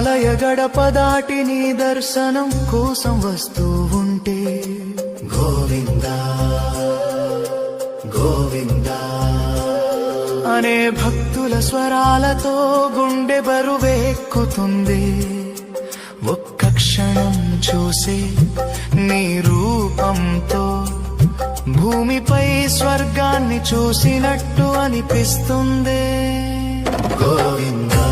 ఆలయ గడప దాటి నీ దర్శనం కోసం వస్తూ ఉంటే గోవిందా గోవిందా అనే భక్తుల స్వరాలతో గుండె బరువెక్కుతుంది. ఒక్క క్షణం చూసే నీ రూపంతో భూమిపై స్వర్గాన్ని చూసినట్టు అనిపిస్తుంది. గోవిందా